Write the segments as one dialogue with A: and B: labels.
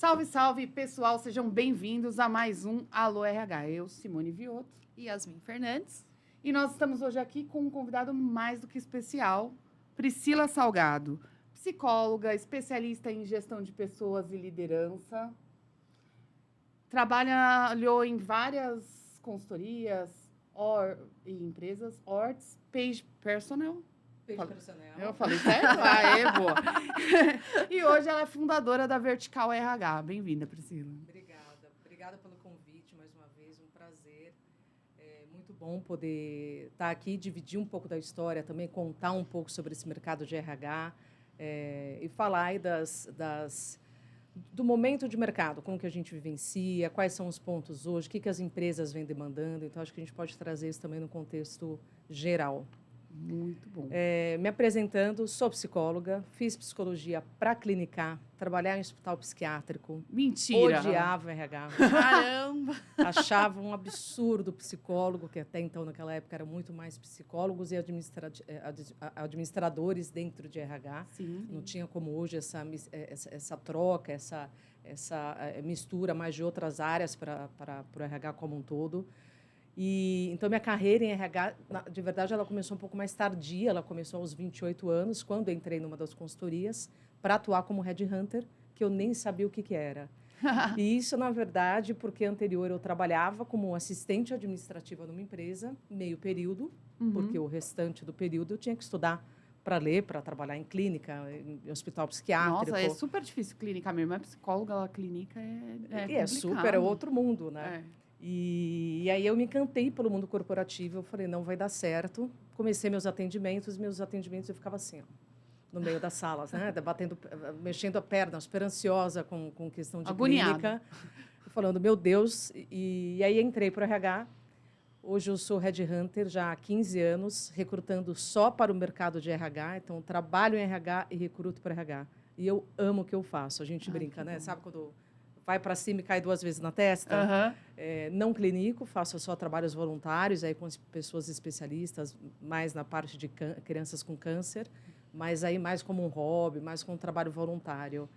A: Salve, salve, pessoal, sejam bem-vindos a mais um Alô RH. Eu, Simone Viotto.
B: E Yasmin Fernandes.
A: E nós estamos hoje aqui com um convidado mais do que especial, Priscila Salgado, psicóloga, especialista em gestão de pessoas e liderança. Trabalhou em várias consultorias e empresas, Orts, Page Personnel. Eu falei certo? Ah, é boa. E hoje ela é fundadora da Vertical RH. Bem-vinda, Priscila.
C: Obrigada pelo convite, mais uma vez, um prazer. É muito bom poder estar aqui, dividir um pouco da história, também contar um pouco sobre esse mercado de RH e falar aí do momento de mercado, como que a gente vivencia, quais são os pontos hoje, o que as empresas vêm demandando. Então, acho que a gente pode trazer isso também no contexto geral.
A: Muito bom.
C: Me apresentando, sou psicóloga, fiz psicologia para clinicar, trabalhar em hospital psiquiátrico.
A: Mentira!
C: Odiava RH.
B: Caramba!
C: Achava um absurdo psicólogo, que até então, naquela época, eram muito mais psicólogos e administradores dentro de RH.
A: Sim.
C: Não tinha como hoje essa troca, essa mistura mais de outras áreas para o RH como um todo. E, então, minha carreira em RH, de verdade, ela começou um pouco mais tardia. Ela começou aos 28 anos, quando eu entrei numa das consultorias, para atuar como headhunter, que eu nem sabia o que era. E isso, na verdade, porque anterior eu trabalhava como assistente administrativa numa empresa, meio período, porque o restante do período eu tinha que estudar para ler, para trabalhar em clínica, em hospital psiquiátrico.
A: Nossa, é super difícil clínica mesmo. É psicóloga, ela clínica é
C: super, é outro mundo, né?
A: É.
C: E aí eu me encantei pelo mundo corporativo. Eu falei, não vai dar certo. Comecei meus atendimentos eu ficava assim, ó, no meio das salas, né? Mexendo a perna, super ansiosa com questão de clínica. Falando, meu Deus. E aí entrei para o RH. Hoje eu sou headhunter já há 15 anos, recrutando só para o mercado de RH. Então, trabalho em RH e recruto para RH. E eu amo o que eu faço. A gente brinca, né? Bom. Sabe quando vai para cima e cai 2 vezes na testa? Não clinico, faço só trabalhos voluntários aí com as pessoas especialistas, mais na parte de crianças com câncer, mas aí mais como um hobby, mais como um trabalho voluntário.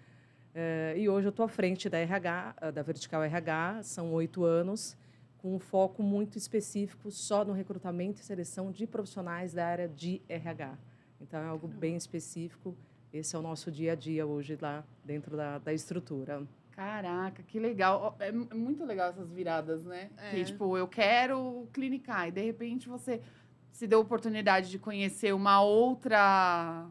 C: E hoje eu estou à frente da RH, da Vertical RH, são 8 anos, com um foco muito específico só no recrutamento e seleção de profissionais da área de RH. Então, é algo bem específico. Esse é o nosso dia a dia hoje lá dentro da estrutura.
A: Caraca, que legal. É muito legal essas viradas, né? Que, tipo, eu quero clinicar e, de repente, você se deu a oportunidade de conhecer uma outra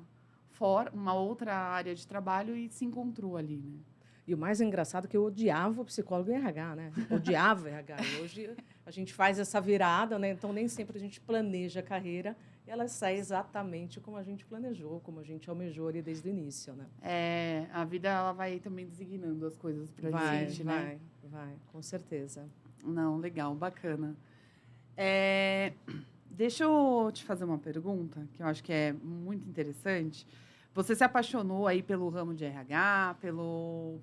A: área de trabalho e se encontrou ali, né?
C: E o mais engraçado é que eu odiava o psicólogo em RH, né? Odiava RH. E hoje a gente faz essa virada, né? Então, nem sempre a gente planeja a carreira e ela sai exatamente como a gente planejou, como a gente almejou ali desde o início, né?
A: A vida ela vai também designando as coisas pra gente, né?
C: Vai, com certeza.
A: Não, legal, bacana. Deixa eu te fazer uma pergunta, que eu acho que é muito interessante. Você se apaixonou aí pelo ramo de RH,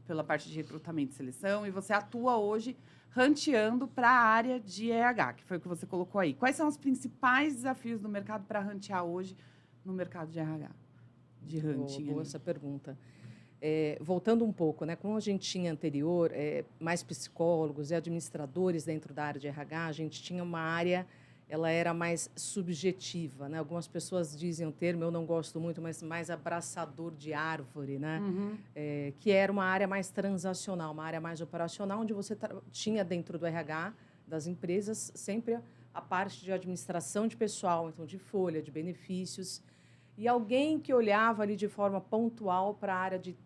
A: pela parte de recrutamento e seleção, e você atua hoje ranteando para a área de RH, que foi o que você colocou aí. Quais são os principais desafios do mercado para rantear hoje no mercado de RH? De hunting.
C: Boa essa pergunta. Voltando um pouco, né? Como a gente tinha anterior, mais psicólogos e administradores dentro da área de RH, a gente tinha uma área, ela era mais subjetiva, né? Algumas pessoas dizem o termo, eu não gosto muito, mas mais abraçador de árvore, né? Que era uma área mais transacional, uma área mais operacional, onde você tinha dentro do RH das empresas sempre a parte de administração de pessoal, então de folha, de benefícios, e alguém que olhava ali de forma pontual para a área de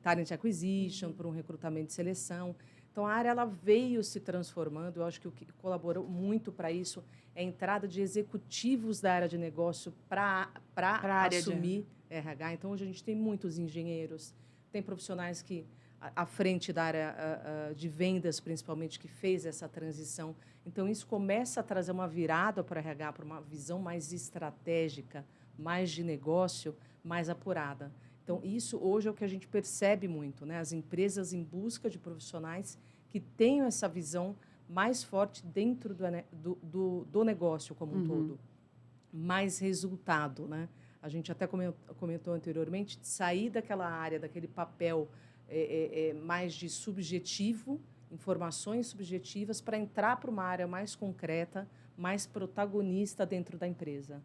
C: talent acquisition, para um recrutamento e seleção. Então, a área ela veio se transformando. Eu acho que o que colaborou muito para isso é a entrada de executivos da área de negócio para assumir RH. Então, hoje a gente tem muitos engenheiros, tem profissionais que, à frente da área de vendas, principalmente, que fez essa transição. Então, isso começa a trazer uma virada para o RH, para uma visão mais estratégica, mais de negócio, mais apurada. Então, isso hoje é o que a gente percebe muito, né? As empresas em busca de profissionais que tenham essa visão mais forte dentro do negócio como um todo. Mais resultado, né? A gente até comentou anteriormente de sair daquela área, daquele papel mais de subjetivo, informações subjetivas, para entrar para uma área mais concreta, mais protagonista dentro da empresa.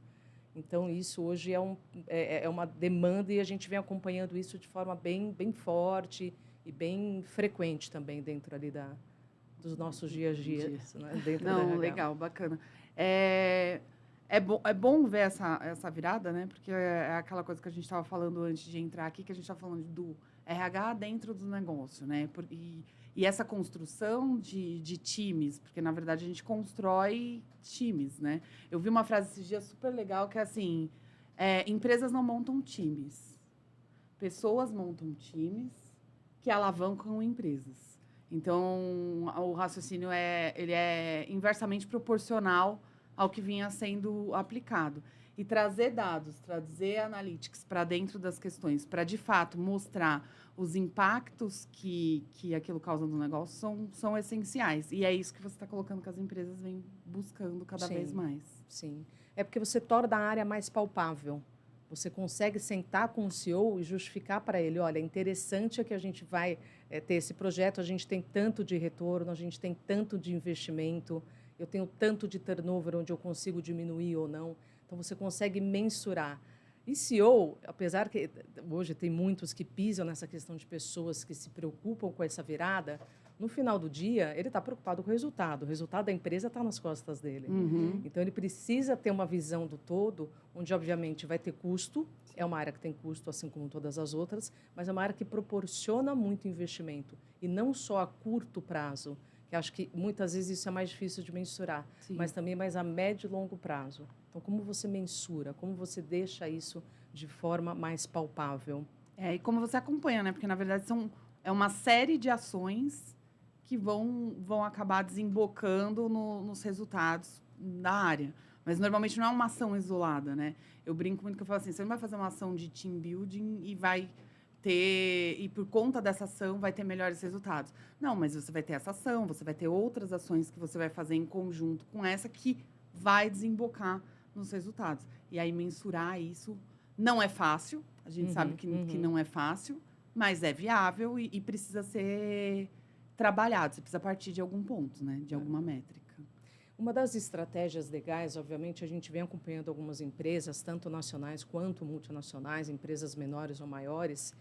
C: Então, isso hoje é uma demanda e a gente vem acompanhando isso de forma bem forte e bem frequente também dentro ali dos nossos dias a dias, né? Dentro da
A: Não,
C: RH.
A: legal, bacana. É bom ver essa virada, né? Porque é aquela coisa que a gente estava falando antes de entrar aqui, que a gente está falando do RH dentro do negócio, né? E essa construção de times, porque, na verdade, a gente constrói times, né? Eu vi uma frase esses dias super legal, que é assim, empresas não montam times. Pessoas montam times que alavancam empresas. Então, o raciocínio ele é inversamente proporcional ao que vinha sendo aplicado. E trazer dados, trazer analytics para dentro das questões, para, de fato, mostrar os impactos que aquilo causa no negócio são essenciais. E é isso que você está colocando que as empresas vêm buscando cada vez mais.
C: Sim. É porque você torna a área mais palpável. Você consegue sentar com o CEO e justificar para ele, olha, interessante é que a gente vai ter esse projeto, a gente tem tanto de retorno, a gente tem tanto de investimento, eu tenho tanto de turnover onde eu consigo diminuir ou não. Então, você consegue mensurar. E CEO, apesar que hoje tem muitos que pisam nessa questão de pessoas que se preocupam com essa virada, no final do dia, ele está preocupado com o resultado. O resultado da empresa está nas costas dele.
A: Uhum.
C: Então, ele precisa ter uma visão do todo, onde, obviamente, vai ter custo. É uma área que tem custo, assim como todas as outras, mas é uma área que proporciona muito investimento. E não só a curto prazo, que acho que muitas vezes isso é mais difícil de mensurar,
A: Sim.
C: mas também mais a médio e longo prazo. Então, como você mensura? Como você deixa isso de forma mais palpável?
A: E como você acompanha, né? Porque, na verdade, é uma série de ações que vão acabar desembocando nos resultados da área. Mas, normalmente, não é uma ação isolada, né? Eu brinco muito que eu falo assim, você não vai fazer uma ação de team building e por conta dessa ação vai ter melhores resultados. Não, mas você vai ter essa ação, você vai ter outras ações que você vai fazer em conjunto com essa que vai desembocar nos resultados. E aí, mensurar isso não é fácil, a gente sabe que não é fácil, mas é viável e precisa ser trabalhado, você precisa partir de algum ponto, né? De alguma métrica.
C: Uma das estratégias legais, obviamente, a gente vem acompanhando algumas empresas, tanto nacionais quanto multinacionais, empresas menores ou maiores,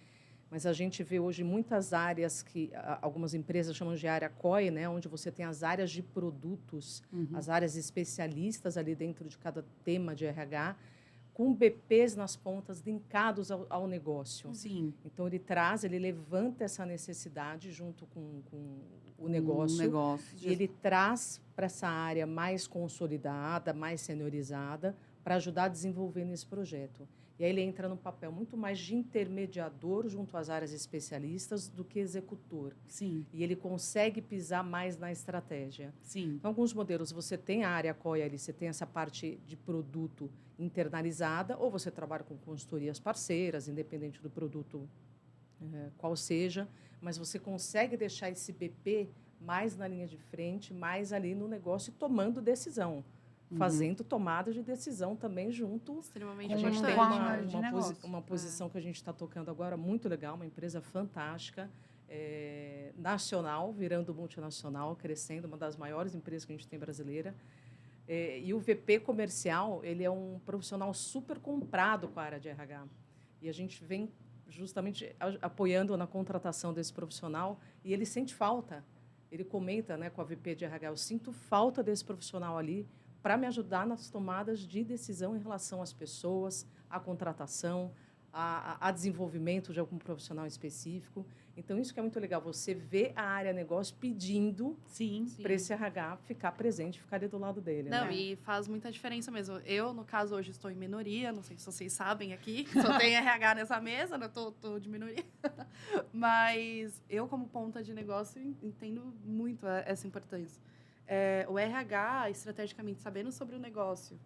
C: mas a gente vê hoje muitas áreas que algumas empresas chamam de área COE, né, onde você tem as áreas de produtos, as áreas especialistas ali dentro de cada tema de RH, com BPs nas pontas linkados ao negócio.
A: Sim.
C: Então, ele levanta essa necessidade junto com o negócio, e ele traz para essa área mais consolidada, mais seniorizada, para ajudar a desenvolver nesse projeto. E aí ele entra num papel muito mais de intermediador junto às áreas especialistas do que executor.
A: Sim.
C: E ele consegue pisar mais na estratégia.
A: Sim.
C: Então, alguns modelos, você tem a área COE ali, você tem essa parte de produto internalizada, ou você trabalha com consultorias parceiras, independente do produto qual seja, mas você consegue deixar esse BP mais na linha de frente, mais ali no negócio e tomando decisão. Fazendo tomada de decisão também junto.
B: Extremamente
C: A gente tem
B: importante.
C: uma posição que a gente está tocando agora muito legal, uma empresa fantástica, nacional, virando multinacional, crescendo, uma das maiores empresas que a gente tem brasileira. E o VP comercial, ele é um profissional super comprado com a área de RH. E a gente vem justamente apoiando na contratação desse profissional e ele sente falta. Ele comenta, né, com a VP de RH, eu sinto falta desse profissional ali para me ajudar nas tomadas de decisão em relação às pessoas, à contratação, a desenvolvimento de algum profissional específico. Então, isso que é muito legal, você vê a área negócio pedindo para esse RH ficar presente, ficar ali do lado dele.
B: Não,
C: né?
B: e faz muita diferença mesmo. Eu, no caso, hoje estou em minoria, não sei se vocês sabem aqui, só tem RH nessa mesa, né? Tô de minoria. Mas eu, como ponta de negócio, entendo muito essa importância. O RH, estrategicamente, sabendo sobre o negócio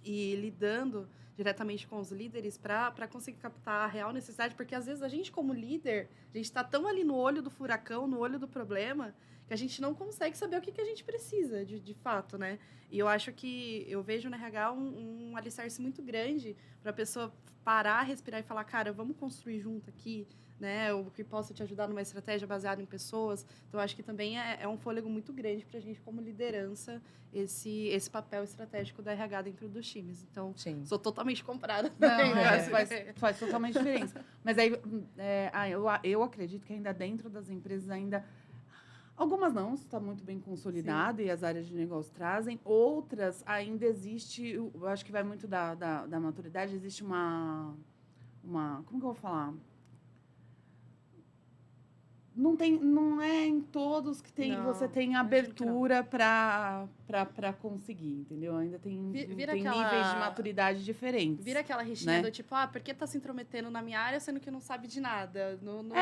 B: e lidando diretamente com os líderes para conseguir captar a real necessidade, porque às vezes a gente como líder, a gente está tão ali no olho do furacão, no olho do problema, que a gente não consegue saber o que a gente precisa de fato, né? E eu acho que eu vejo no RH um alicerce muito grande para a pessoa parar, respirar e falar, cara, vamos construir junto aqui, né? O que possa te ajudar numa estratégia baseada em pessoas. Então, acho que também é um fôlego muito grande para a gente, como liderança, esse papel estratégico da RH dentro dos times. Então,
C: Sim.
B: sou totalmente comprada.
A: Não,
B: também,
A: faz totalmente diferença. Mas aí, eu acredito que ainda dentro das empresas, algumas não, está muito bem consolidado e as áreas de negócio trazem. Outras, ainda existe, eu acho que vai muito da maturidade, existe uma... Como que eu vou falar? Não é em todos que você tem abertura para conseguir, entendeu? Ainda tem níveis de maturidade diferentes.
B: Vira aquela rixinha,
A: né?
B: do tipo, por que tá se intrometendo na minha área, sendo que não sabe de nada? Não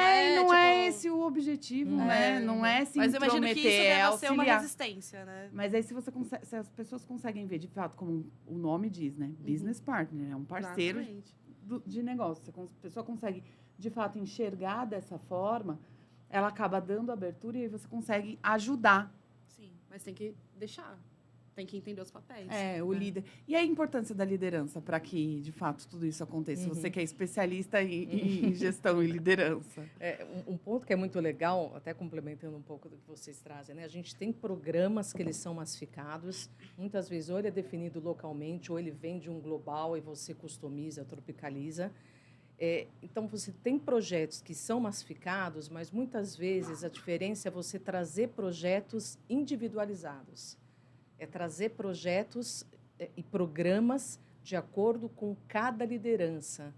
A: é esse o objetivo, né? Não é se
B: mas eu imagino que isso deve ser uma
A: auxiliar.
B: resistência, né?
A: Mas aí, se as pessoas conseguem ver, de fato, como o nome diz, né? Business partner, é um parceiro de negócio. Se a pessoa consegue, de fato, enxergar dessa forma, ela acaba dando abertura e aí você consegue ajudar.
B: Sim, mas tem que deixar. Tem que entender os papéis.
A: O líder. E a importância da liderança para que, de fato, tudo isso aconteça? Você que é especialista em gestão e liderança.
C: Um ponto que é muito legal, até complementando um pouco do que vocês trazem, né? A gente tem programas que eles são massificados. Muitas vezes, ou ele é definido localmente, ou ele vem de um global e você customiza, tropicaliza. Então, você tem projetos que são massificados, mas muitas vezes a diferença é você trazer projetos individualizados. É trazer projetos e programas de acordo com cada liderança.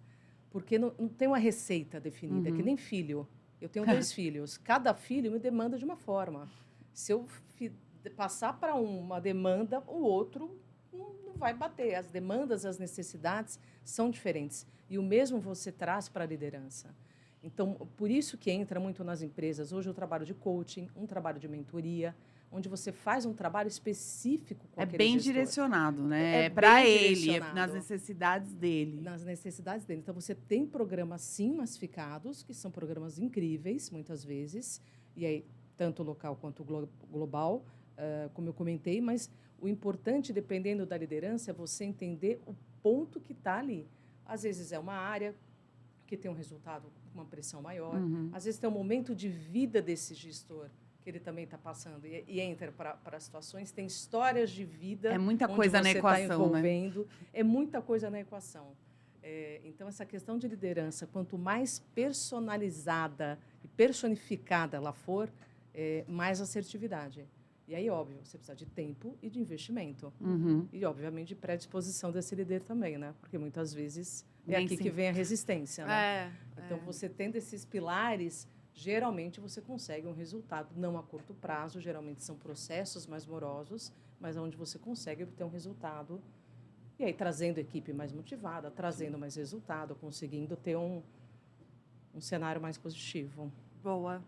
C: Porque não tem uma receita definida, que nem filho. Eu tenho 2 filhos. Cada filho me demanda de uma forma. Se eu passar para uma demanda, o outro não vai bater. As demandas, as necessidades são diferentes. E o mesmo você traz para a liderança. Então, por isso que entra muito nas empresas. Hoje, o trabalho de coaching, um trabalho de mentoria, onde você faz um trabalho específico com aquele
A: bem
C: gestor.
A: direcionado, né? É para ele, nas necessidades dele.
C: Nas necessidades dele. Então, você tem programas, sim, massificados, que são programas incríveis, muitas vezes, e aí, tanto local quanto global, como eu comentei, mas o importante, dependendo da liderança, é você entender o ponto que está ali. Às vezes é uma área que tem um resultado com uma pressão maior, às vezes tem um momento de vida desse gestor que ele também está passando e entra para situações, tem histórias de vida.
A: É muita coisa na equação,
C: envolvendo, né? É muita coisa na equação. Então, essa questão de liderança, quanto mais personalizada e personificada ela for, mais assertividade. E aí, óbvio, você precisa de tempo e de investimento. E, obviamente, de predisposição desse líder também, né? Porque muitas vezes que vem a resistência, né? Então, você tendo esses pilares, geralmente você consegue um resultado, não a curto prazo, geralmente são processos mais morosos, mas onde você consegue obter um resultado. E aí, trazendo equipe mais motivada, trazendo mais resultado, conseguindo ter um cenário mais positivo.
B: Boa.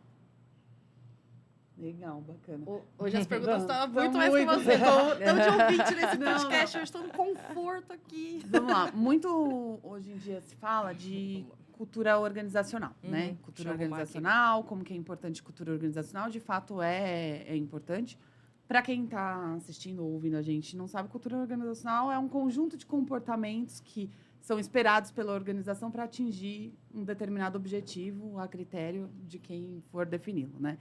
A: Legal, bacana.
B: Hoje as perguntas estão muito mais com você. Estou de ouvinte nesse podcast, eu estou no conforto aqui.
A: Vamos lá. Muito, hoje em dia, se fala de cultura organizacional, né? Cultura organizacional, como que é importante cultura organizacional. De fato, é importante. Para quem está assistindo ou ouvindo a gente não sabe, cultura organizacional é um conjunto de comportamentos que são esperados pela organização para atingir um determinado objetivo a critério de quem for defini-lo, né?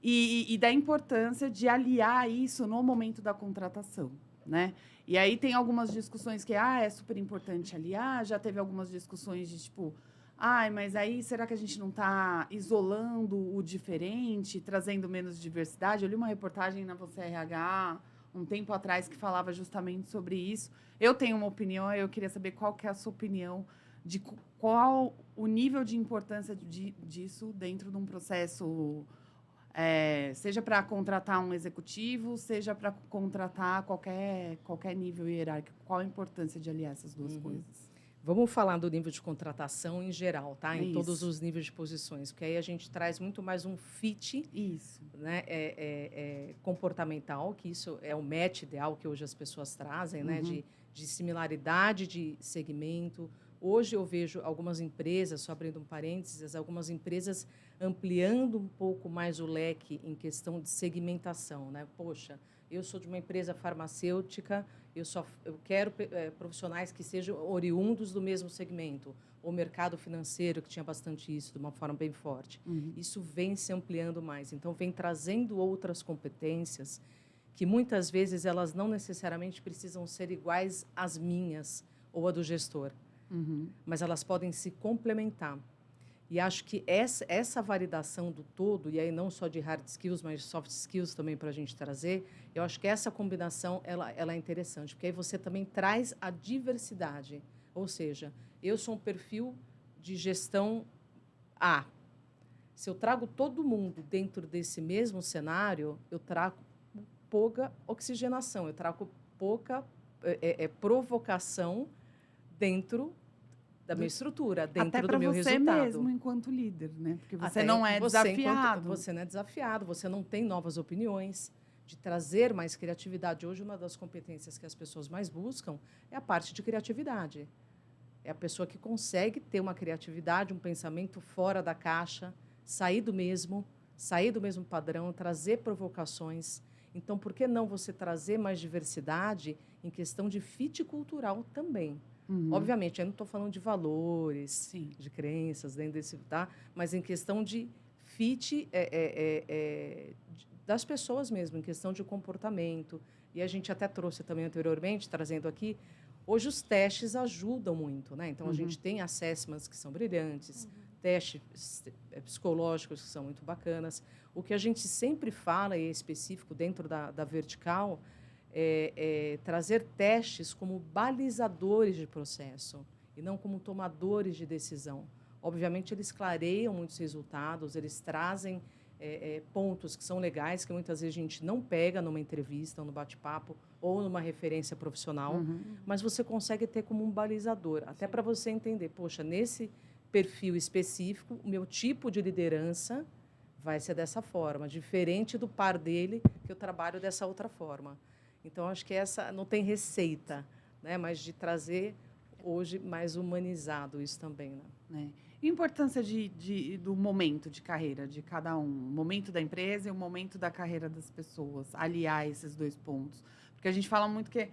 A: E da importância de aliar isso no momento da contratação, né? E aí tem algumas discussões que é super importante aliar, já teve algumas discussões de tipo, mas aí será que a gente não está isolando o diferente, trazendo menos diversidade? Eu li uma reportagem na Você RH um tempo atrás que falava justamente sobre isso. Eu tenho uma opinião, eu queria saber qual que é a sua opinião de qual o nível de importância disso dentro de um processo... seja para contratar um executivo, seja para contratar qualquer nível hierárquico. Qual a importância de aliar essas duas coisas?
C: Vamos falar do nível de contratação em geral, tá? Em todos os níveis de posições, porque aí a gente traz muito mais um fit, né? Comportamental, que isso é o match ideal que hoje as pessoas trazem, né? de similaridade de segmento. Hoje eu vejo algumas empresas, só abrindo um parênteses, algumas empresas ampliando um pouco mais o leque em questão de segmentação, né? Poxa, eu sou de uma empresa farmacêutica, eu quero profissionais que sejam oriundos do mesmo segmento. O mercado financeiro, que tinha bastante isso, de uma forma bem forte. Isso vem se ampliando mais. Então, vem trazendo outras competências que, muitas vezes, elas não necessariamente precisam ser iguais às minhas ou à do gestor. Mas elas podem se complementar. E acho que essa validação do todo, e aí não só de hard skills, mas de soft skills também para a gente trazer, eu acho que essa combinação ela é interessante, porque aí você também traz a diversidade. Ou seja, eu sou um perfil de gestão A. Se eu trago todo mundo dentro desse mesmo cenário, eu trago pouca oxigenação, eu trago pouca provocação dentro da minha estrutura, dentro do meu resultado.
A: Até para você mesmo, enquanto líder, né? Porque você
C: Até
A: não é desafiado.
C: Você não é desafiado, você não tem novas opiniões, de trazer mais criatividade. Hoje, uma das competências que as pessoas mais buscam é a parte de criatividade. É a pessoa que consegue ter uma criatividade, um pensamento fora da caixa, sair do mesmo padrão, trazer provocações. Então, por que não você trazer mais diversidade em questão de fit cultural também? Obviamente, eu não estou falando de valores,
A: Sim,
C: de crenças, dentro desse, tá? Mas em questão de fit das pessoas mesmo, em questão de comportamento. E a gente até trouxe também anteriormente, trazendo aqui, hoje os testes ajudam muito, né? Então, a gente tem assessments que são brilhantes, testes psicológicos que são muito bacanas. O que a gente sempre fala, e é específico dentro da vertical, trazer testes como balizadores de processo e não como tomadores de decisão. Obviamente, eles clareiam muitos resultados, eles trazem pontos que são legais, que muitas vezes a gente não pega numa entrevista, no bate-papo ou numa referência profissional, mas você consegue ter como um balizador, até para você entender, poxa, nesse perfil específico, o meu tipo de liderança vai ser dessa forma, diferente do par dele, que eu trabalho dessa outra forma. Então, acho que essa não tem receita, né? Mas de trazer hoje mais humanizado isso também. Né?
A: E a importância do momento de carreira de cada um, o momento da empresa e o momento da carreira das pessoas, aliar esses dois pontos. Porque a gente fala muito que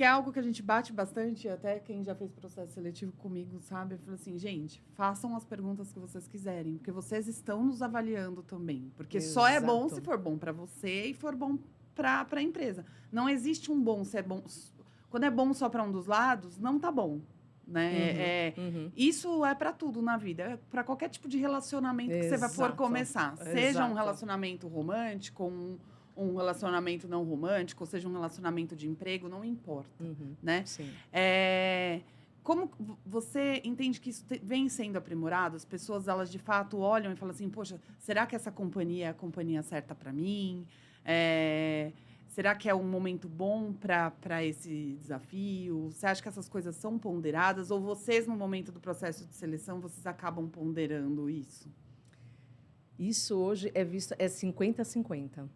A: é algo que a gente bate bastante, até quem já fez processo seletivo comigo sabe, eu falo assim, gente, façam as perguntas que vocês quiserem, porque vocês estão nos avaliando também. Porque só é bom se for bom para você e for bom para a empresa. Não existe um bom se é bom. Quando é bom só para um dos lados, não tá bom. Né? Isso é para tudo na vida. É para qualquer tipo de relacionamento que você for começar. Seja um relacionamento romântico, um relacionamento não romântico, ou seja um relacionamento de emprego, não importa. Né?
C: Sim.
A: Como você entende que isso vem sendo aprimorado? As pessoas, elas de fato olham e falam assim, poxa, será que essa companhia é a companhia certa para mim? Será que é um momento bom para esse desafio? Você acha que essas coisas são ponderadas? Ou vocês, no momento do processo de seleção, vocês acabam ponderando isso?
C: Isso hoje é visto 50-50.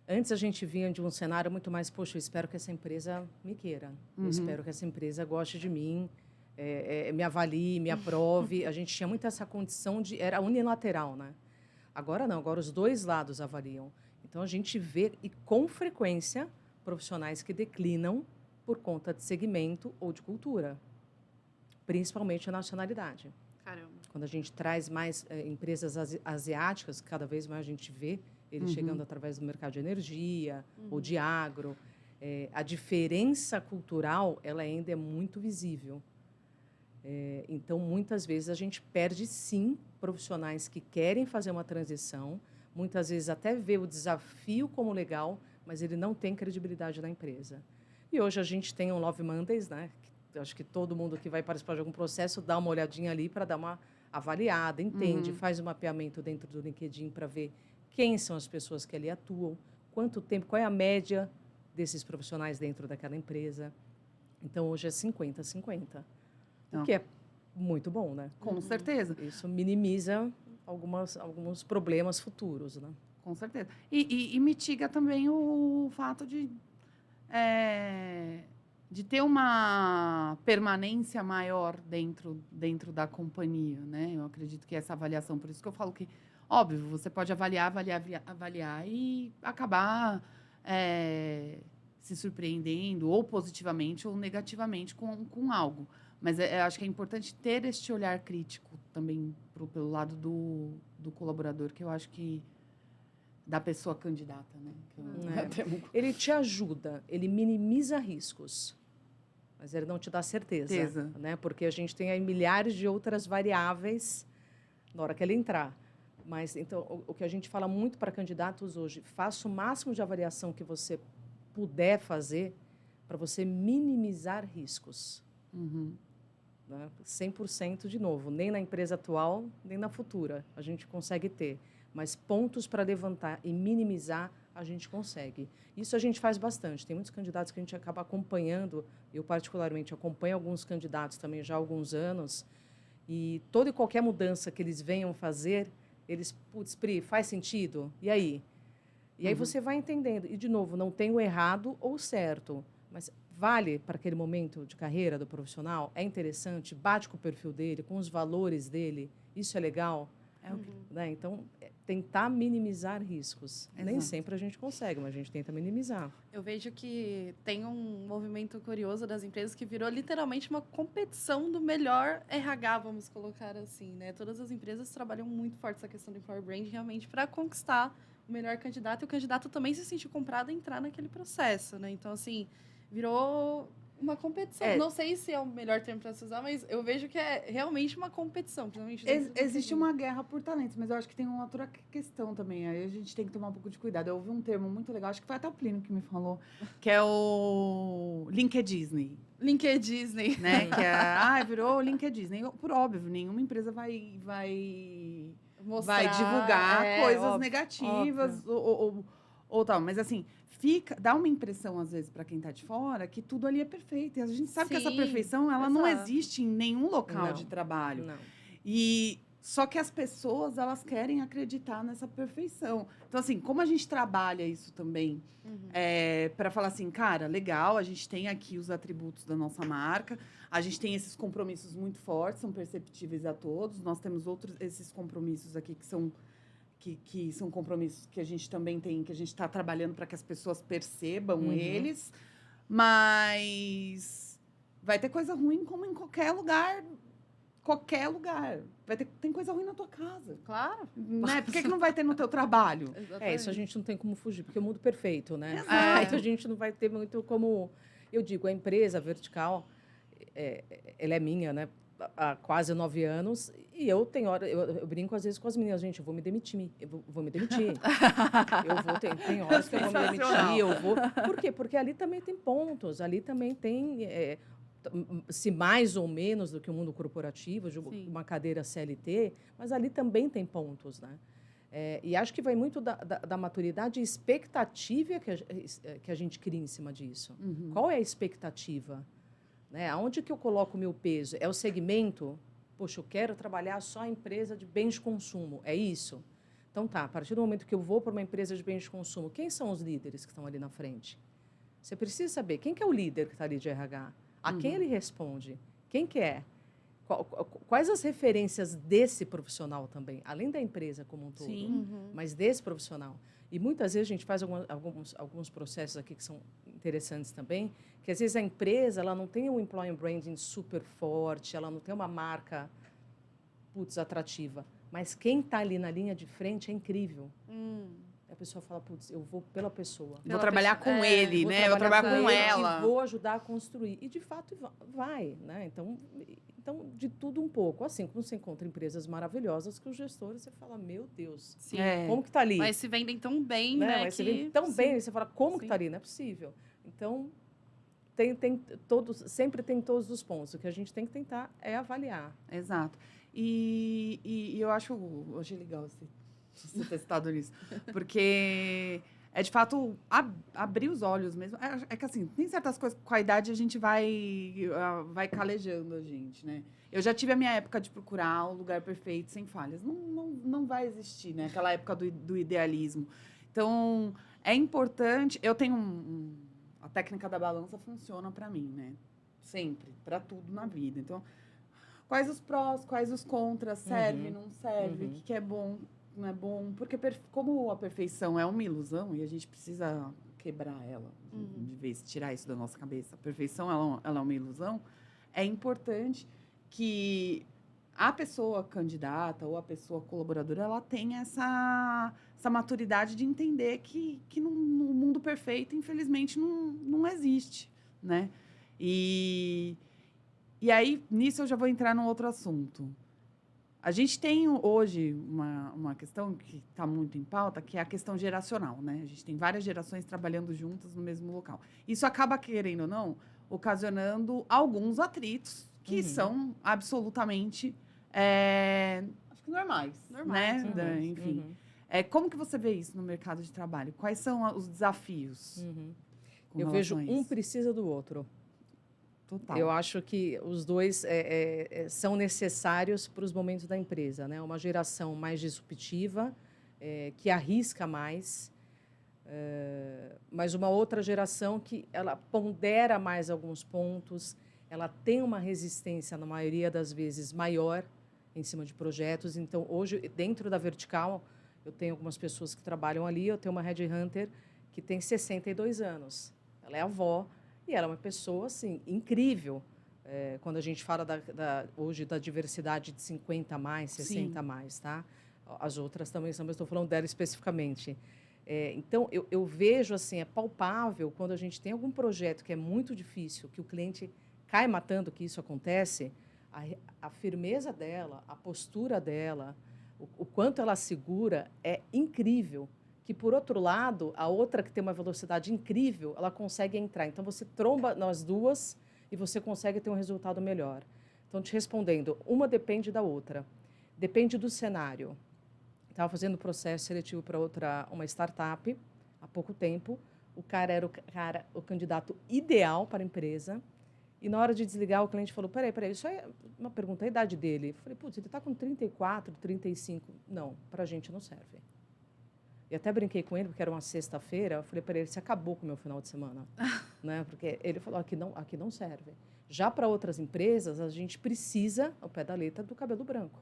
C: Antes a gente vinha de um cenário muito mais, poxa, eu espero que essa empresa me queira. Eu espero que essa empresa goste de mim, me avalie, me aprove. A gente tinha muito essa condição era unilateral, né? Agora não, agora os dois lados avaliam. Então, a gente vê, e com frequência, profissionais que declinam por conta de segmento ou de cultura, principalmente a nacionalidade.
B: Caramba.
C: Quando a gente traz mais empresas asiáticas, cada vez mais a gente vê eles chegando através do mercado de energia ou de agro, a diferença cultural ela ainda é muito visível. Então, muitas vezes, a gente perde, sim, profissionais que querem fazer uma transição, muitas vezes até vê o desafio como legal, mas ele não tem credibilidade na empresa. E hoje a gente tem um Love Mondays, né? Que acho que todo mundo que vai participar de algum processo dá uma olhadinha ali para dar uma avaliada, entende, faz um mapeamento dentro do LinkedIn para ver quem são as pessoas que ali atuam, quanto tempo, qual é a média desses profissionais dentro daquela empresa. Então, hoje é 50-50, o que é muito bom, né?
A: Com certeza.
C: Isso minimiza alguns problemas futuros, né?
A: Com certeza. E mitiga também o fato de de ter uma permanência maior dentro da companhia, né? Eu acredito que essa avaliação, por isso que eu falo que, óbvio, você pode avaliar e acabar se surpreendendo, ou positivamente ou negativamente com algo. Mas eu acho que é importante ter este olhar crítico também pelo lado do colaborador, que eu acho que da pessoa candidata, né?
C: Ele te ajuda, ele minimiza riscos, mas ele não te dá certeza. Né? Porque a gente tem aí milhares de outras variáveis na hora que ele entrar. Mas, então, o que a gente fala muito para candidatos hoje, faça o máximo de avaliação que você puder fazer para você minimizar riscos. Né? 100% de novo, nem na empresa atual, nem na futura a gente consegue ter. Mas pontos para levantar e minimizar, a gente consegue. Isso a gente faz bastante. Tem muitos candidatos que a gente acaba acompanhando. Eu, particularmente, acompanho alguns candidatos também já há alguns anos. E toda e qualquer mudança que eles venham fazer, eles, putz, Pri, faz sentido? E aí? E aí você vai entendendo. E, de novo, não tem o errado ou o certo. Mas vale para aquele momento de carreira do profissional? É interessante? Bate com o perfil dele, com os valores dele? Isso é legal? Né? Então, tentar minimizar riscos.
A: Exato.
C: Nem sempre a gente consegue, mas a gente tenta minimizar.
B: Eu vejo que tem um movimento curioso das empresas que virou literalmente uma competição do melhor RH, vamos colocar assim, né? Todas as empresas trabalham muito forte essa questão do Employer Brand realmente para conquistar o melhor candidato e o candidato também se sentir comprado e entrar naquele processo, né? Então, assim, virou uma competição. Não sei se é o melhor termo para se usar, mas eu vejo que é realmente uma competição.
A: Existe uma guerra por talentos, mas eu acho que tem uma outra questão também. Aí a gente tem que tomar um pouco de cuidado. Eu ouvi um termo muito legal, acho que foi até o Plínio que me falou, que é o LinkedIn.
B: LinkedIn.
A: Né? Que virou LinkedIn. Por óbvio, nenhuma empresa vai divulgar coisas negativas ou tal. Mas, assim, dá uma impressão, às vezes, para quem está de fora, que tudo ali é perfeito. E a gente sabe que essa perfeição, ela não existe em nenhum local de trabalho.
C: Não.
A: Só que as pessoas, elas querem acreditar nessa perfeição. Então, assim, como a gente trabalha isso também, para falar assim, cara, legal, a gente tem aqui os atributos da nossa marca, a gente tem esses compromissos muito fortes, são perceptíveis a todos, nós temos esses compromissos aqui que são compromissos que a gente também tem, que a gente está trabalhando para que as pessoas percebam eles, mas vai ter coisa ruim como em qualquer lugar. Tem coisa ruim na tua casa.
B: Claro.
A: Né? Por que não vai ter no teu trabalho?
C: Isso a gente não tem como fugir, porque é o mundo perfeito, né?
A: Exato.
C: A gente não vai ter muito como... Eu digo, a empresa vertical, ela é minha, né? Há quase 9 anos, e eu tenho hora... Eu brinco às vezes com as meninas, gente, eu vou me demitir. Tem horas que eu vou me demitir, Por quê? Porque ali também tem pontos, ali também tem... se mais ou menos do que o mundo corporativo, de uma cadeira CLT, mas ali também tem pontos, né? E acho que vai muito da maturidade e expectativa que a gente cria em cima disso. Qual é a expectativa? Né? Aonde que eu coloco o meu peso? É o segmento? Poxa, eu quero trabalhar só em empresa de bens de consumo. É isso? Então, a partir do momento que eu vou para uma empresa de bens de consumo, quem são os líderes que estão ali na frente? Você precisa saber quem que é o líder que está ali de RH. A quem ele responde? Quem que é? Quais as referências desse profissional também? Além da empresa como um todo, mas desse profissional. E muitas vezes a gente faz alguns processos aqui que são interessantes também, que às vezes a empresa ela não tem um employer branding super forte, ela não tem uma marca atrativa, mas quem está ali na linha de frente é incrível. A pessoa fala, eu vou pela pessoa.
A: Vou trabalhar com ele, né? Vou trabalhar com ela.
C: E vou ajudar a construir. E, de fato, vai, né? Então, de tudo um pouco. Assim como você encontra empresas maravilhosas que os gestores, você fala, meu Deus, como que está ali?
B: Mas se vendem tão bem, né?
C: Mas se vendem tão bem, você fala, como que está ali? Não é possível. Então, sempre tem todos os pontos. O que a gente tem que tentar é avaliar.
A: Exato. E eu achei legal você ter citado nisso. Porque é, de fato, abrir os olhos mesmo. É que, assim, tem certas coisas que com a idade a gente vai calejando a gente, né? Eu já tive a minha época de procurar o lugar perfeito, sem falhas. Não vai existir, né? Aquela época do idealismo. Então, é importante... Eu tenho a técnica da balança funciona para mim, né? Sempre, para tudo na vida. Então, quais os prós, quais os contras, serve, não serve, o que é bom, não é bom. Porque como a perfeição é uma ilusão e a gente precisa quebrar ela, de vez tirar isso da nossa cabeça. A perfeição, ela é uma ilusão. É importante que a pessoa candidata ou a pessoa colaboradora, ela tenha essa maturidade de entender que no mundo perfeito, infelizmente, não existe, né? E aí, nisso, eu já vou entrar num outro assunto. A gente tem hoje uma questão que está muito em pauta, que é a questão geracional, né? A gente tem várias gerações trabalhando juntas no mesmo local. Isso acaba, querendo ou não, ocasionando alguns atritos que são absolutamente acho que normais, né? Enfim. Como que você vê isso no mercado de trabalho? Quais são os desafios?
C: Eu vejo um precisa do outro.
A: Total.
C: Eu acho que os dois são necessários para os momentos da empresa, né? Uma geração mais disruptiva, que arrisca mais, mas uma outra geração que ela pondera mais alguns pontos, ela tem uma resistência, na maioria das vezes, maior em cima de projetos. Então, hoje, dentro da Vertical, eu tenho algumas pessoas que trabalham ali, eu tenho uma headhunter que tem 62 anos. Ela é avó, e ela é uma pessoa, assim, incrível. Quando a gente fala hoje da diversidade de 50 a mais, 60 a mais, tá? As outras também são, mas estou falando dela especificamente. Então, eu vejo, assim, é palpável quando a gente tem algum projeto que é muito difícil, que o cliente cai matando que isso acontece, a firmeza dela, a postura dela, o quanto ela segura é incrível. Que, por outro lado, a outra que tem uma velocidade incrível, ela consegue entrar. Então, você tromba nas duas e você consegue ter um resultado melhor. Então, te respondendo, uma depende da outra. Depende do cenário. Estava fazendo processo seletivo para uma startup há pouco tempo. O cara era o candidato ideal para a empresa. E, na hora de desligar, o cliente falou, peraí, isso é uma pergunta, a idade dele. Eu falei, putz, ele está com 34, 35. Não, para a gente não serve. E até brinquei com ele, porque era uma sexta-feira. Eu falei para ele, você acabou com o meu final de semana. Né? Porque ele falou, aqui não serve. Já para outras empresas, a gente precisa, ao pé da letra, do cabelo branco.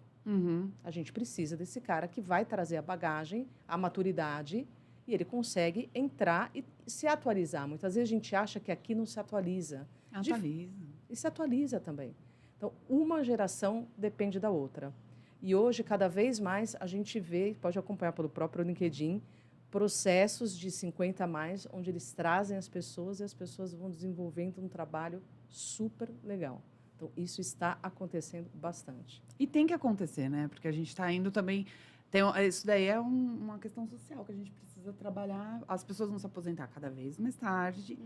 C: A gente precisa desse cara que vai trazer a bagagem, a maturidade, e ele consegue entrar e se atualizar. Muitas vezes a gente acha que aqui não se atualiza.
A: Atualiza.
C: E se atualiza também. Então, uma geração depende da outra. E hoje, cada vez mais, a gente vê, pode acompanhar pelo próprio LinkedIn, processos de 50 a mais, onde eles trazem as pessoas e as pessoas vão desenvolvendo um trabalho super legal. Então, isso está acontecendo bastante.
A: E tem que acontecer, né? Porque a gente está indo também... isso daí é uma questão social que a gente precisa trabalhar. As pessoas vão se aposentar cada vez mais tarde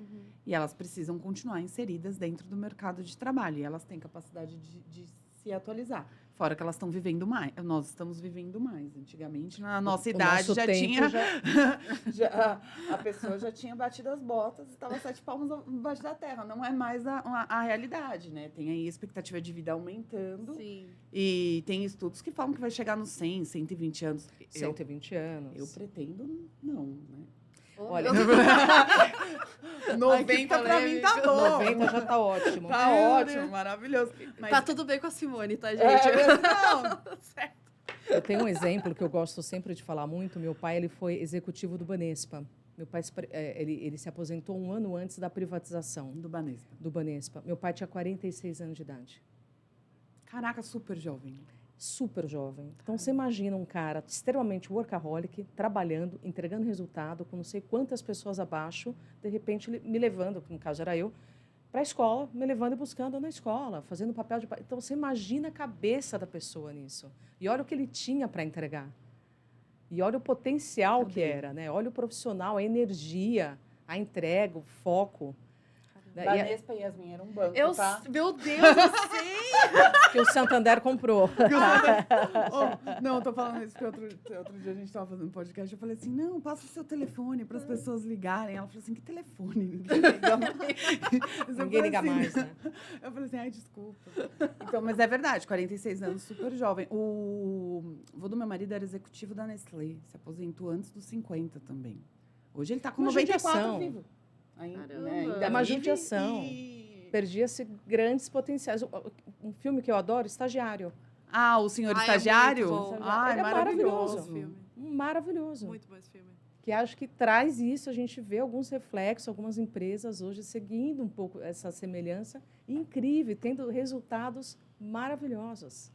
A: e elas precisam continuar inseridas dentro do mercado de trabalho. E elas têm capacidade de se atualizar. Fora que elas estão vivendo mais. Nós estamos vivendo mais. Antigamente, na nossa idade, já tinha... a pessoa já tinha batido as botas e estava 7 palmos embaixo da terra. Não é mais a realidade, né? Tem aí a expectativa de vida aumentando.
B: Sim.
A: E tem estudos que falam que vai chegar nos 100, 120 anos.
C: 120 anos.
A: Eu pretendo não, né?
C: Olha,
A: 90 para mim tá bom.
C: 90 já tá ótimo.
A: Tá ótimo, maravilhoso.
B: Mas... Tá tudo bem com a Simone, tá, gente?
A: Não.
B: Certo.
C: Eu tenho um exemplo que eu gosto sempre de falar muito. Meu pai, ele foi executivo do Banespa. Meu pai, ele se aposentou um ano antes da privatização. Do Banespa. Meu pai tinha 46 anos de idade.
A: Caraca, super jovem.
C: Super jovem. Então, você imagina um cara extremamente workaholic, trabalhando, entregando resultado, com não sei quantas pessoas abaixo, de repente ele me levando, no caso era eu, para a escola, me levando e buscando na escola, fazendo papel de... Então, você imagina a cabeça da pessoa nisso. E olha o que ele tinha para entregar. E olha o potencial que era, né? Olha o profissional, a energia, a entrega, o foco.
A: Banespa e Yasmin era um banco, tá?
B: Meu Deus, eu sei!
C: Que o Santander comprou.
A: Não, tô falando isso porque outro dia a gente estava fazendo podcast. Eu falei assim, não, passa o seu telefone para as pessoas ligarem. Ela falou assim, que telefone? Ninguém liga mais.
C: Ninguém liga mais, né?
A: Eu falei assim, ai, desculpa. Então, mas é verdade, 46 anos, super jovem. O vô do meu marido era executivo da Nestlé. Se aposentou antes dos 50 também. Hoje ele está com 94 vivo.
B: Caramba.
C: É uma judiação. Perdia-se grandes potenciais. Um filme que eu adoro, Estagiário.
A: Ah, o Senhor
B: Ai, é
A: Estagiário?
B: muito bom.
A: Ah,
C: Ele é
A: maravilhoso.
B: Filme.
C: Maravilhoso.
B: Muito bom esse filme.
C: Que acho que traz isso, a gente vê alguns reflexos, algumas empresas hoje seguindo um pouco essa semelhança, incrível, tendo resultados maravilhosos.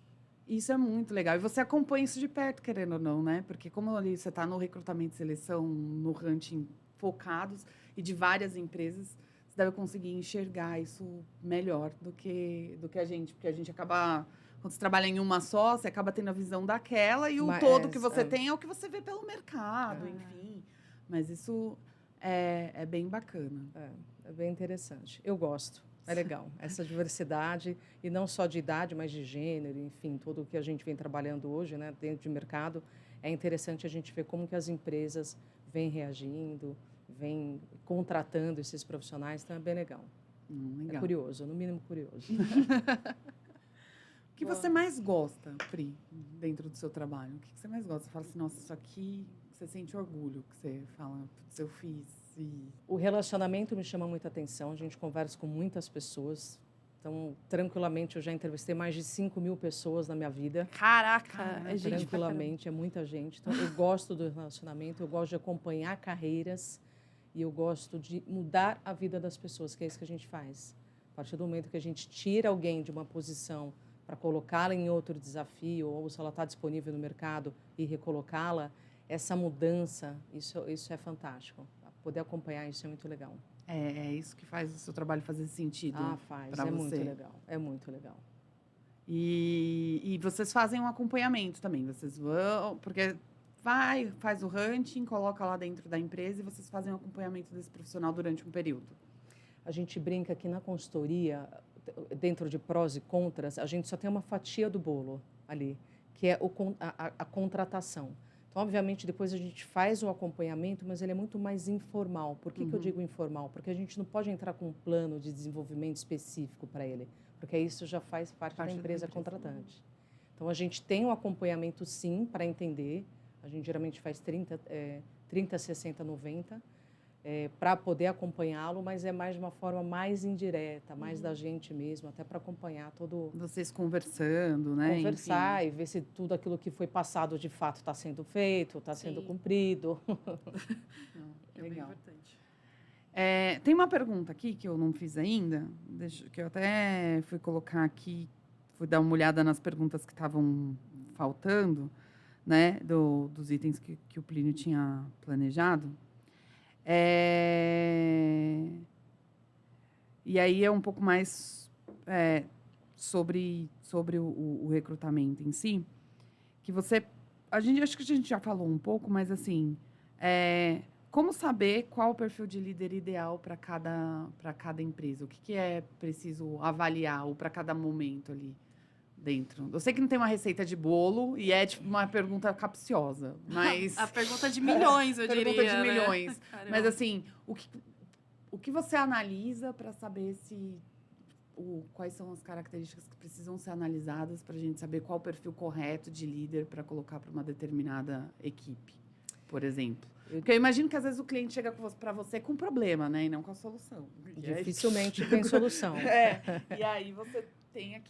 A: Isso é muito legal. E você acompanha isso de perto, querendo ou não, né? Porque como ali você está no recrutamento e seleção, no hunting focados e de várias empresas, você deve conseguir enxergar isso melhor do que a gente. Porque a gente acaba... Quando você trabalha em uma só, você acaba tendo a visão daquela e o todo que você tem é o que você vê pelo mercado, enfim. Mas isso é bem bacana.
C: É bem interessante. Eu gosto. É legal. Essa diversidade, e não só de idade, mas de gênero, enfim, tudo o que a gente vem trabalhando hoje, né, dentro de mercado, é interessante a gente ver como que as empresas vêm reagindo, vêm contratando esses profissionais, então é bem legal.
A: Legal.
C: É curioso, no mínimo curioso.
A: O que você mais gosta, Pri, dentro do seu trabalho? O que você mais gosta? Você fala assim, nossa, isso aqui, você sente orgulho, que você fala, putz, eu fiz.
C: O relacionamento me chama muita atenção, a gente conversa com muitas pessoas. Então, tranquilamente, eu já entrevistei mais de 5.000 pessoas na minha vida.
B: Caraca, é gente
C: Tranquilamente, é muita gente. Então, eu gosto do relacionamento, eu gosto de acompanhar carreiras e eu gosto de mudar a vida das pessoas, que é isso que a gente faz. A partir do momento que a gente tira alguém de uma posição para colocá-la em outro desafio, ou se ela está disponível no mercado e recolocá-la, essa mudança, isso é fantástico. Poder acompanhar isso é muito legal.
A: É isso que faz o seu trabalho fazer sentido.
C: Faz.
A: É
C: muito legal. É muito legal.
A: E vocês fazem um acompanhamento também. Vocês vão... Porque faz o hunting, coloca lá dentro da empresa e vocês fazem um acompanhamento desse profissional durante um período.
C: A gente brinca que na consultoria, dentro de prós e contras, a gente só tem uma fatia do bolo ali, que é a contratação. Então, obviamente, depois a gente faz o acompanhamento, mas ele é muito mais informal. Por que eu digo informal? Porque a gente não pode entrar com um plano de desenvolvimento específico para ele, porque isso já faz parte da empresa contratante. Então, a gente tem um acompanhamento, sim, para entender. A gente geralmente faz 30, 60, 90, para poder acompanhá-lo, mas é mais de uma forma mais indireta, mais da gente mesmo, até para acompanhar todo...
A: Vocês conversando, né?
C: Conversar, enfim. E ver se tudo aquilo que foi passado de fato está sendo feito, está sendo cumprido.
B: É bem importante.
A: Tem uma pergunta aqui que eu não fiz ainda, que eu até fui colocar aqui, fui dar uma olhada nas perguntas que estavam faltando, né? Dos itens que o Plínio tinha planejado. E aí é um pouco mais sobre o recrutamento em si, que você... acho que a gente já falou um pouco, mas assim, como saber qual o perfil de líder ideal para cada empresa? O que é preciso avaliar ou para cada momento ali dentro? Eu sei que não tem uma receita de bolo e é tipo uma pergunta capciosa, mas...
B: A pergunta de milhões, eu diria.
A: Pergunta de milhões.
B: Né?
A: Mas assim, o que você analisa para saber quais são as características que precisam ser analisadas para a gente saber qual o perfil correto de líder para colocar para uma determinada equipe, por exemplo? Porque eu imagino que às vezes o cliente chega para você com um problema, né? E não com a solução.
C: Dificilmente tem solução.
A: E aí você tem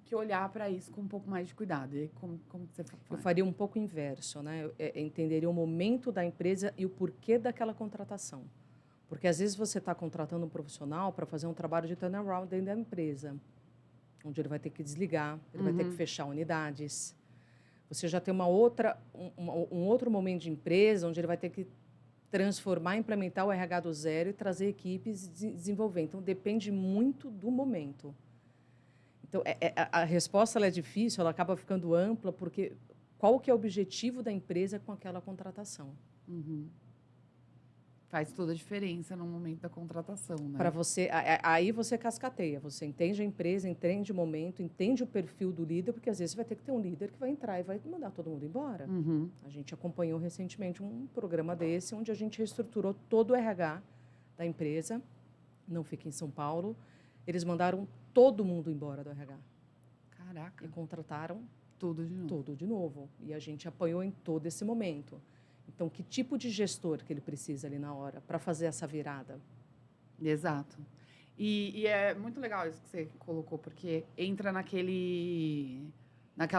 A: que olhar para isso com um pouco mais de cuidado. E como você faz?
C: Eu faria um pouco inverso, né? Entenderia o momento da empresa e o porquê daquela contratação. Porque, às vezes, você está contratando um profissional para fazer um trabalho de turnaround dentro da empresa, onde ele vai ter que desligar, ele vai ter que fechar unidades. Você já tem um outro momento de empresa, onde ele vai ter que transformar, implementar o RH do zero e trazer equipes e desenvolver. Então, depende muito do momento. Então, a resposta ela é difícil, ela acaba ficando ampla, porque qual que é o objetivo da empresa com aquela contratação?
A: Faz toda a diferença no momento da contratação, né?
C: Para você, aí você cascateia, você entende a empresa, entende o momento, entende o perfil do líder, porque às vezes você vai ter que ter um líder que vai entrar e vai mandar todo mundo embora. A gente acompanhou recentemente um programa desse, onde a gente reestruturou todo o RH da empresa, não fica em São Paulo, eles mandaram todo mundo embora do RH.
A: Caraca.
C: E contrataram
A: tudo de novo.
C: Tudo de novo. E a gente apoiou em todo esse momento. Então, que tipo de gestor que ele precisa ali na hora para fazer essa virada?
A: Exato. E é muito legal isso que você colocou, porque entra naquela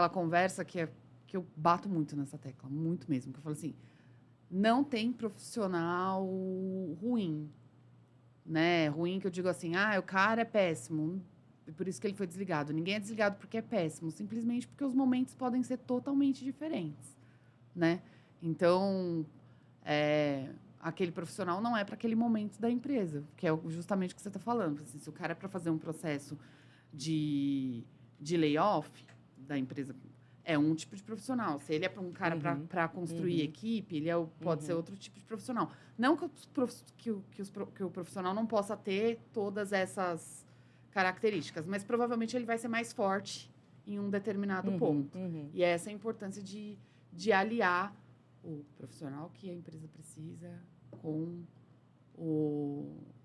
A: conversa que eu bato muito nessa tecla, muito mesmo. Que eu falo assim, não tem profissional ruim, né? Ruim que eu digo assim, o cara é péssimo, e por isso que ele foi desligado. Ninguém é desligado porque é péssimo, simplesmente porque os momentos podem ser totalmente diferentes, né? Então, aquele profissional não é para aquele momento da empresa, que é justamente o que você está falando. Assim, se o cara é para fazer um processo de layoff da empresa, é um tipo de profissional. Se ele é para um cara para construir equipe, ele pode ser outro tipo de profissional. Não que o profissional não possa ter todas essas características, mas provavelmente ele vai ser mais forte em um determinado ponto. E é essa a importância de aliar o profissional que a empresa precisa com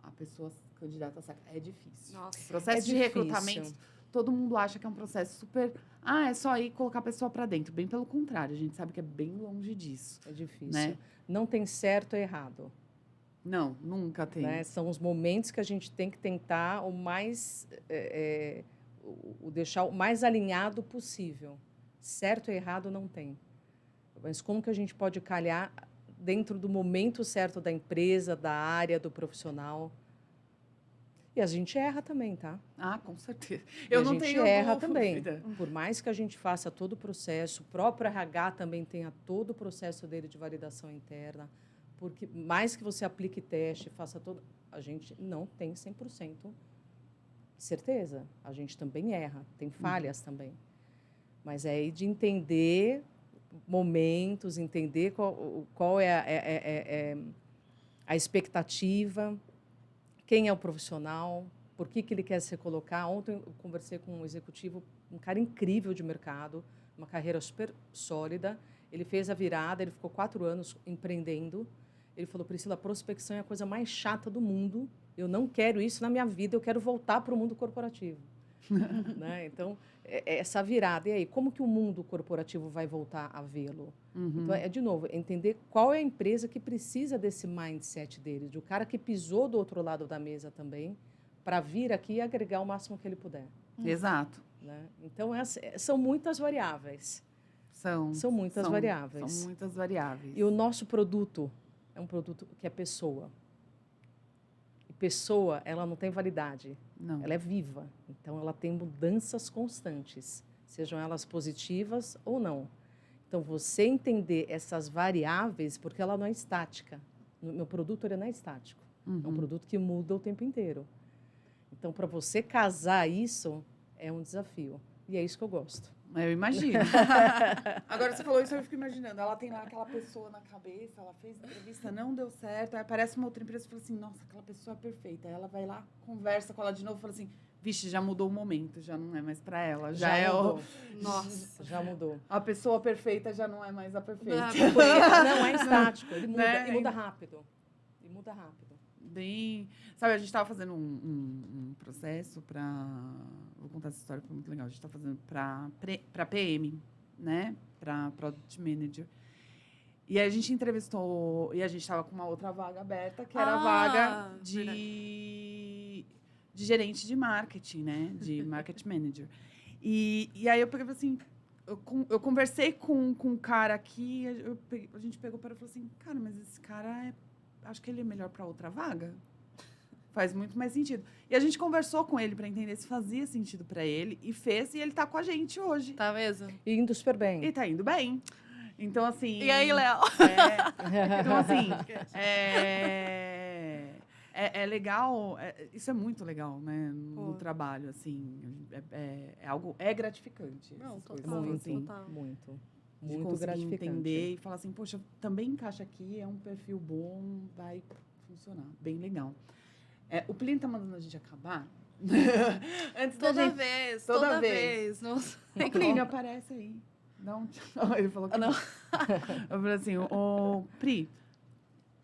A: a pessoa candidata a sacar. É difícil.
B: Nossa.
A: O processo de recrutamento, todo mundo acha que é um processo super... é só ir colocar a pessoa para dentro. Bem pelo contrário, a gente sabe que é bem longe disso.
C: É difícil.
A: Né?
C: Não tem certo ou errado.
A: Não, nunca tem.
C: Né? São os momentos que a gente tem que tentar o mais... deixar o mais alinhado possível. Certo ou errado não tem. Mas como que a gente pode calhar dentro do momento certo da empresa, da área, do profissional? E a gente erra também, tá?
A: Com certeza. Eu não tenho dúvida. A gente erra também.
C: Por mais que a gente faça todo o processo, o próprio RH também tenha todo o processo dele de validação interna, porque mais que você aplique teste, faça todo... A gente não tem 100% de certeza. A gente também erra, tem falhas também. Mas é aí de entender... momentos, entender qual é a expectativa, quem é o profissional, por que ele quer se colocar. Ontem eu conversei com um executivo, um cara incrível de mercado, uma carreira super sólida. Ele fez a virada, ele ficou 4 anos empreendendo. Ele falou, Priscila, a prospecção é a coisa mais chata do mundo. Eu não quero isso na minha vida, eu quero voltar para o mundo corporativo. Né? Então, essa virada. E aí, como que o mundo corporativo vai voltar a vê-lo? Então, de novo, entender qual é a empresa que precisa desse mindset dele, do cara que pisou do outro lado da mesa também, para vir aqui e agregar o máximo que ele puder.
A: Exato.
C: Né? Então, são muitas variáveis. São muitas variáveis.
A: São muitas variáveis.
C: E o nosso produto é um produto que é pessoa. E pessoa, ela não tem validade.
A: Não.
C: Ela é viva, então ela tem mudanças constantes, sejam elas positivas ou não. Então, você entender essas variáveis, porque ela não é estática. O meu produto ele não é estático. É um produto que muda o tempo inteiro. Então, para você casar isso, é um desafio. E é isso que eu gosto.
A: Eu imagino. Agora, você falou isso, eu fico imaginando. Ela tem lá aquela pessoa na cabeça, ela fez entrevista, não deu certo. Aí aparece uma outra empresa e fala assim, nossa, aquela pessoa é perfeita. Aí ela vai lá, conversa com ela de novo e fala assim, vixe, já mudou o momento, já não é mais pra ela. Já mudou.
C: Nossa, já mudou.
A: A pessoa perfeita já não é mais a perfeita.
C: Não é estático, ele muda, né? E muda rápido. E muda rápido.
A: Bem... Sabe, a gente estava fazendo um processo para... Vou contar essa história, foi muito legal. A gente estava fazendo para PM, né? Para Product Manager. E a gente entrevistou... E a gente estava com uma outra vaga aberta, que era a vaga de gerente de marketing, né? De Market Manager. E aí eu peguei assim... Eu conversei com um cara aqui, a gente pegou para e falou assim, cara, mas esse cara acho que ele é melhor para outra vaga. Faz muito mais sentido. E a gente conversou com ele para entender se fazia sentido para ele e fez, e ele tá com a gente hoje.
B: Tá mesmo?
C: E indo super bem.
A: E tá indo bem. Então, assim...
B: E aí, Léo?
A: Então, assim... É legal, isso é muito legal, né, no trabalho, assim, é algo, gratificante.
B: Não,
A: total,
C: muito,
A: assim,
C: muito
A: de
C: gratificante.
A: entender e falar assim, poxa, também encaixa aqui, é um perfil bom, vai funcionar, bem legal. O Plínio tá mandando a gente acabar. Antes
B: toda vez. Não sei
A: o Plínio aparece aí. Não, ele falou que não. Eu falei assim, Pri,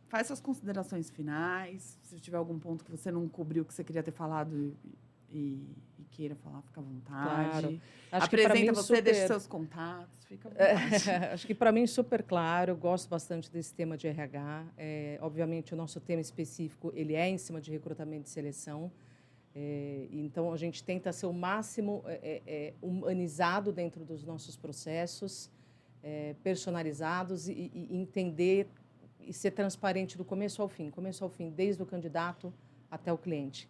A: faz suas considerações finais. Se tiver algum ponto que você não cobriu, que você queria ter falado e queira falar, fica à vontade.
C: Claro. Acho que pra
A: Apresenta
C: mim
A: você, deixa
C: super-
A: seus contatos, fica à vontade.
C: Acho que para mim super claro, eu gosto bastante desse tema de RH. Obviamente, o nosso tema específico ele é em cima de recrutamento e seleção. Então, a gente tenta ser o máximo humanizado dentro dos nossos processos, personalizados e entender e ser transparente do começo ao fim. Começo ao fim, desde o candidato até o cliente.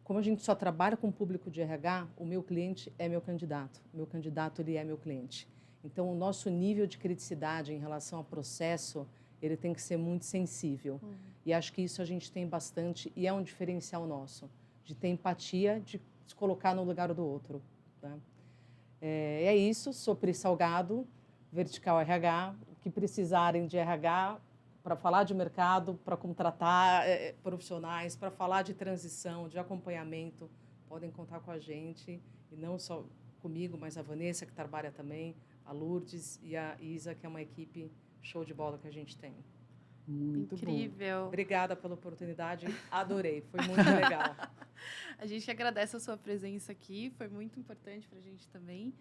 C: Como a gente só trabalha com o público de RH, o meu cliente é meu candidato. O meu candidato, ele é meu cliente. Então, o nosso nível de criticidade em relação ao processo, ele tem que ser muito sensível. E acho que isso a gente tem bastante e é um diferencial nosso, de ter empatia, de se colocar no lugar do outro. Tá? É isso, sou Pri Salgado, Vertical RH. O que precisarem de RH, para falar de mercado, para contratar profissionais, para falar de transição, de acompanhamento, podem contar com a gente. E não só comigo, mas a Vanessa, que trabalha também, a Lourdes e a Isa, que é uma equipe show de bola que a gente tem.
A: Muito bom.
B: Incrível.
C: Obrigada pela oportunidade, adorei, foi muito legal.
B: A gente que agradece a sua presença aqui, foi muito importante para a gente também.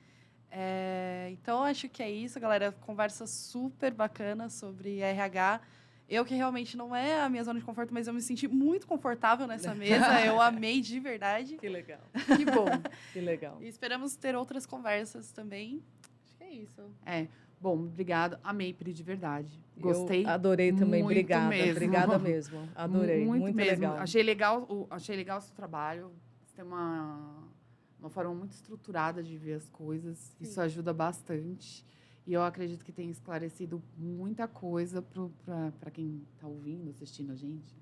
B: Então, acho que é isso, galera. Conversa super bacana sobre RH. Eu que realmente não é a minha zona de conforto, mas eu me senti muito confortável nessa mesa. Eu amei de verdade.
C: Que legal,
A: Que bom.
C: que legal.
B: E esperamos ter outras conversas também. Acho que é isso.
A: Bom, obrigado. Amei, Pri, de verdade. Gostei.
C: Eu adorei também,
A: muito
C: obrigada.
A: mesmo.
C: Obrigada mesmo, adorei, muito
A: mesmo.
C: legal.
A: Achei legal o seu trabalho. Você tem uma forma muito estruturada de ver as coisas.
B: Sim.
A: Isso ajuda bastante. E eu acredito que tem esclarecido muita coisa para quem está ouvindo, assistindo a gente.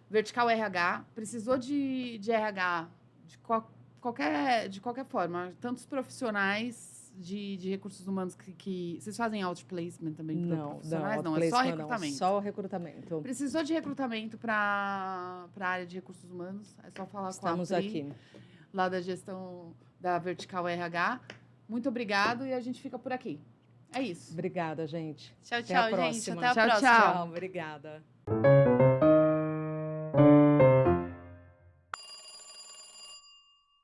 A: Vertical RH. Precisou de RH de qualquer forma. Tantos profissionais de recursos humanos que... Vocês fazem outplacement também para profissionais? Não, é só recrutamento.
C: Só recrutamento.
A: Precisou de recrutamento para a área de recursos humanos? É só falar
C: Estamos
A: com a Pri,
C: aqui.
A: lá da gestão da Vertical RH. Muito obrigado e a gente fica por aqui. É isso.
C: Obrigada, gente.
B: Tchau,
C: Até a
B: tchau, gente.
C: próxima.
B: Até a
A: Tchau,
B: próxima.
A: tchau.
C: Tchau, obrigada.